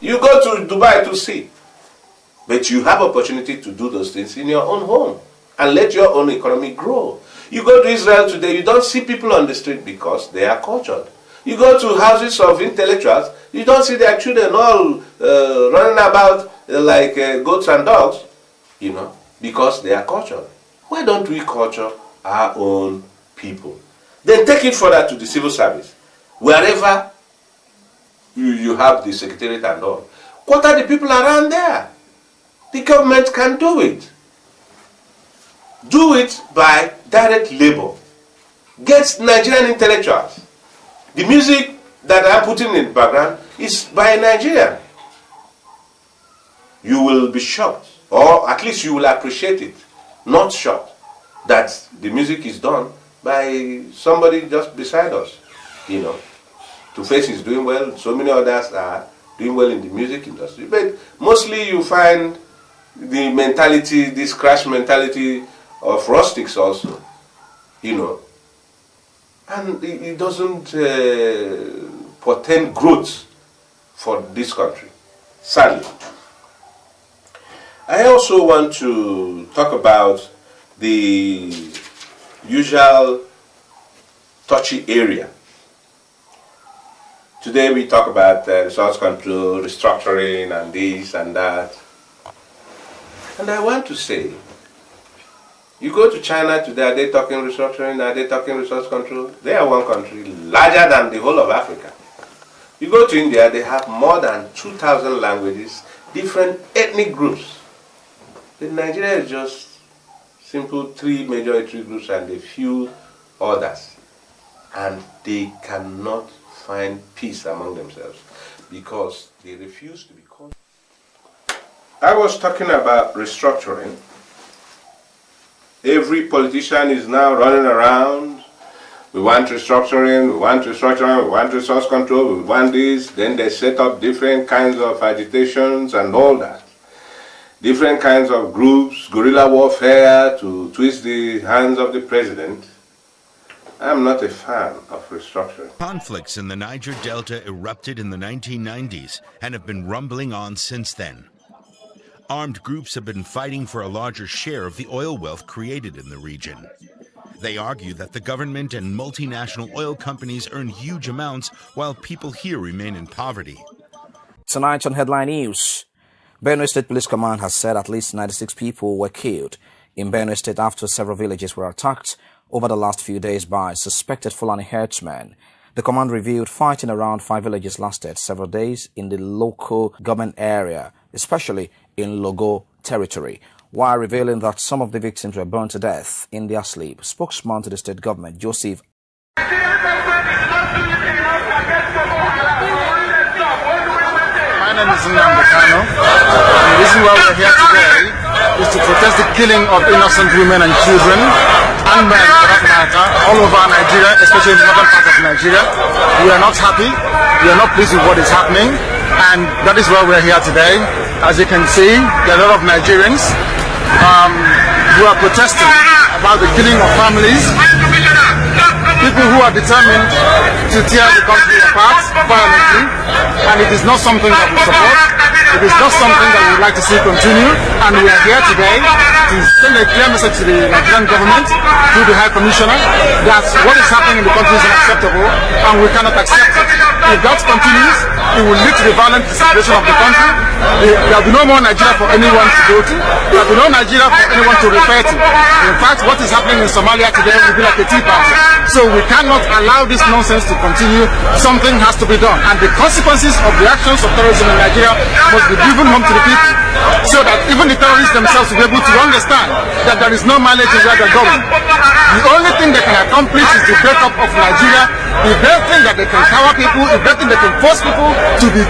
You go to Dubai to see. But you have opportunity to do those things in your own home and let your own economy grow. You go to Israel today, you don't see people on the street because they are cultured. You go to houses of intellectuals, you don't see their children all running about like goats and dogs, you know, because they are cultured. Why don't we culture our own people? Then take it further to the civil service. Wherever you have the secretariat and all, quarter the people around there. The government can do it. Do it by direct labor. Get Nigerian intellectuals. The music that I'm putting in the background is by Nigerian. You will be shocked, or at least you will appreciate it, not shocked, that the music is done by somebody just beside us. You know, Two-Face is doing well, so many others are doing well in the music industry. But mostly you find the mentality, this crash mentality of rustics also, you know. And it doesn't portend growth for this country, sadly. I also want to talk about the usual touchy area. Today we talk about resource control, restructuring, and this and that. And I want to say, you go to China today, are they talking restructuring? Are they talking resource control? They are one country larger than the whole of Africa. You go to India, they have more than 2,000 languages, different ethnic groups. In Nigeria is just simple 3 major ethnic groups and a few others. And they cannot find peace among themselves because they refuse to be called. I was talking about restructuring. Every politician is now running around. We want restructuring, we want restructuring, we want resource control, we want this. Then they set up different kinds of agitations and all that. Different kinds of groups, guerrilla warfare to twist the hands of the president. I'm not a fan of restructuring. Conflicts in the Niger Delta erupted in the 1990s and have been rumbling on since then. Armed groups have been fighting for a larger share of the oil wealth created in the region. They argue that the government and multinational oil companies earn huge amounts while people here remain in poverty. Tonight on Headline News, Benue State Police Command has said at least 96 people were killed in Benue State after several villages were attacked over the last few days by suspected Fulani herdsmen. The command revealed fighting around 5 villages lasted several days in the local government area, especially in Logo territory, while revealing that some of the victims were burned to death in their sleep. Spokesman to the state government, Joseph. My name is Nnamdi. The reason why we're here today is to protest the killing of innocent women and children and men, for that matter, all over Nigeria, especially in the northern part of Nigeria. We are not happy. We are not pleased with what is happening, and that is why we're here today. As you can see, there are a lot of Nigerians who are protesting about the killing of families, people who are determined to tear the country apart violently, and it is not something that we support. It is not something that we would like to see continue, and we are here today to send a clear message to the Nigerian government through the High Commissioner that what is happening in the country is unacceptable and we cannot accept it. If that continues, it will lead to the violent situation of the country. There will be no more Nigeria for anyone to go to. There will be no Nigeria for anyone to refer to. In fact, what is happening in Somalia today will be like a tea party. So we cannot allow this nonsense to continue. Something has to be done. And the consequences of the actions of terrorism in Nigeria must be driven home to the people, so that even the terrorists themselves will be able to understand that there is no mileage in where they're going. The only thing they can accomplish is the breakup of Nigeria. If they think that they can cower people, if they think they can force people to be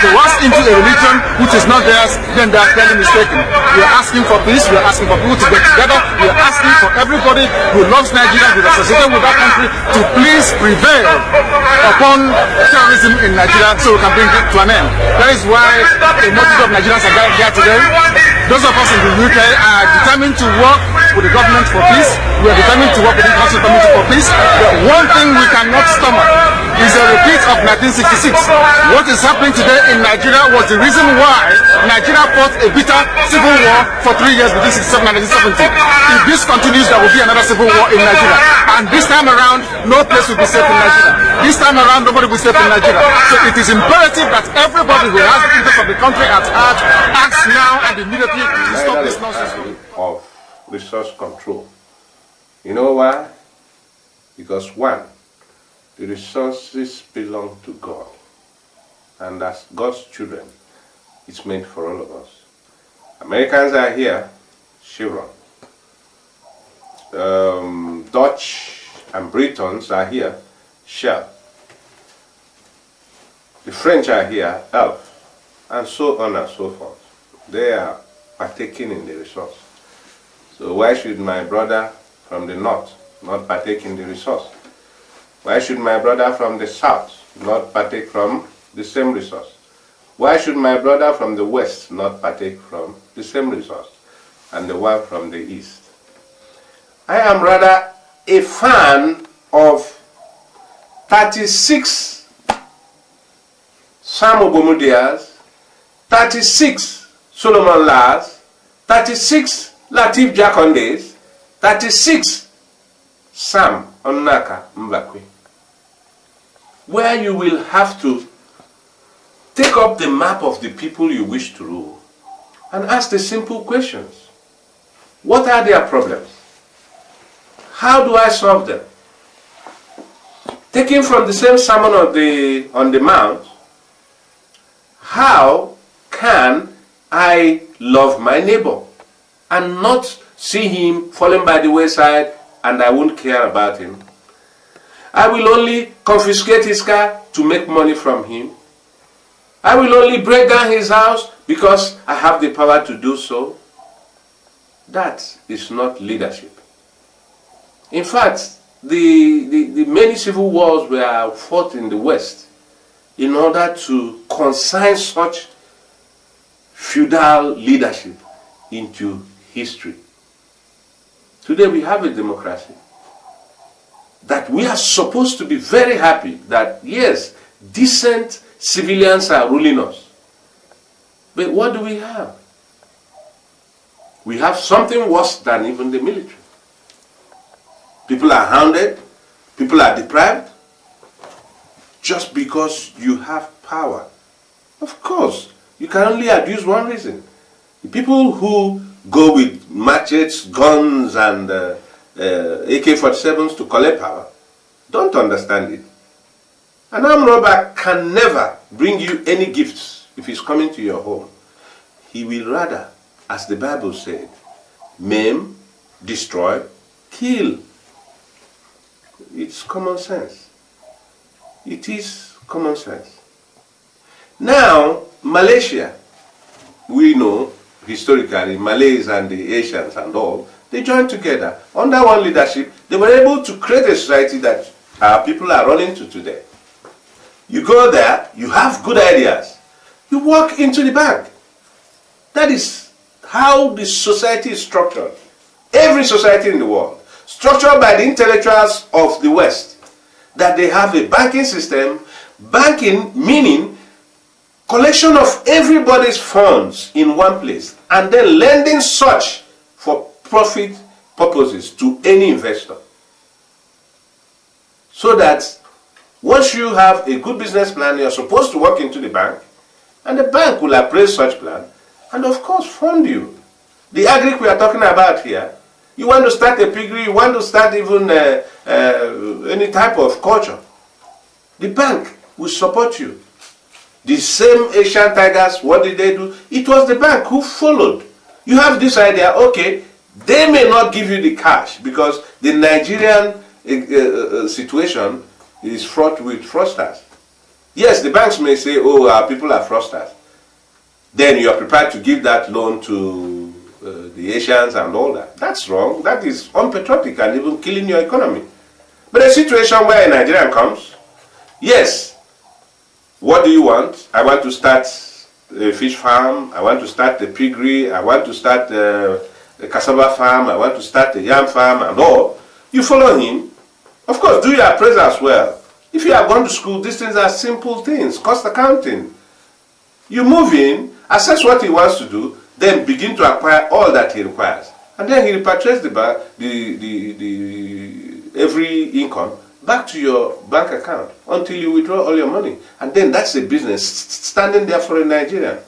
coerced into a religion which is not theirs, then they are clearly mistaken. We are asking for peace. We are asking for people to get together. We are asking for everybody who loves Nigeria, who is associated with that country, to please prevail upon terrorism in Nigeria so we can bring it to an end. That is why a multitude of Nigerians are gathered here today. Those of us in the UK are determined to work with the government for peace. We are determined to work with the international community for peace. The one thing we cannot stomach is a repeat of 1966. What is happening today in Nigeria was the reason why Nigeria fought a bitter civil war for 3 years between 1967 and 1970. If this continues, there will be another civil war in Nigeria. And this time around, no place will be safe in Nigeria. This time around, nobody will be safe in Nigeria. So it is imperative that everybody who has the interest of the country at heart acts now and immediately to stop this nonsense. Of resource control. You know why? Because one, the resources belong to God. And as God's children, it's meant for all of us. Americans are here, Chevron. Dutch and Britons are here, Shell. The French are here, Elf, and so on and so forth. They are partaking in the resource. So why should my brother from the north not partake in the resource? Why should my brother from the south not partake from the same resource? Why should my brother from the west not partake from the same resource, and the one from the east? I am rather a fan of 36 Sam Obomudias, 36 Solomon Lars, 36 Latif Jakondes, 36 Sam Onnaka Mbakwe, where you will have to take up the map of the people you wish to rule and ask the simple questions. What are their problems? How do I solve them? Taking from the same sermon on the mount, how can I love my neighbor and not see him falling by the wayside and I won't care about him? I will only confiscate his car to make money from him. I will only break down his house because I have the power to do so. That is not leadership. In fact, the many civil wars were fought in the West in order to consign such feudal leadership into history. Today we have a democracy that we are supposed to be very happy that, yes, decent civilians are ruling us. But what do we have? We have something worse than even the military. People are hounded, people are deprived, just because you have power. Of course, you can only abuse one reason. The people who go with machetes, guns, and AK-47s to collect power don't understand it. An armed robber can never bring you any gifts if he's coming to your home. He will rather, as the Bible said, maim, destroy, kill. It's common sense. It is common sense. Now, Malaysia, we know historically, Malays and the Asians and all, they joined together. Under one leadership, they were able to create a society that our people are running to today. You go there, you have good ideas, you walk into the bank. That is how the society is structured. Every society in the world, structured by the intellectuals of the West, that they have a banking system, banking meaning collection of everybody's funds in one place and then lending such for profit purposes to any investor. So that once you have a good business plan, you're supposed to walk into the bank and the bank will appraise such plan and of course fund you. The agric we are talking about here, you want to start a piggery, you want to start even any type of culture, the bank will support you. The same Asian tigers, what did they do? It was the bank who followed. You have this idea, okay, they may not give you the cash because the Nigerian situation is fraught with fraudsters. Yes, the banks may say, oh, our people are fraudsters. Then you are prepared to give that loan to the Asians and all that. That's wrong. That is unpatriotic and even killing your economy. But a situation where a Nigerian comes, yes, what do you want? I want to start a fish farm. I want to start a piggery. I want to start a cassava farm, I want to start a yam farm, and all, you follow him. Of course, do your appraisal as well. If you have gone to school, these things are simple things, cost accounting. You move in, assess what he wants to do, then begin to acquire all that he requires. And then he repatriates every income back to your bank account until you withdraw all your money. And then that's a business standing there for a Nigerian.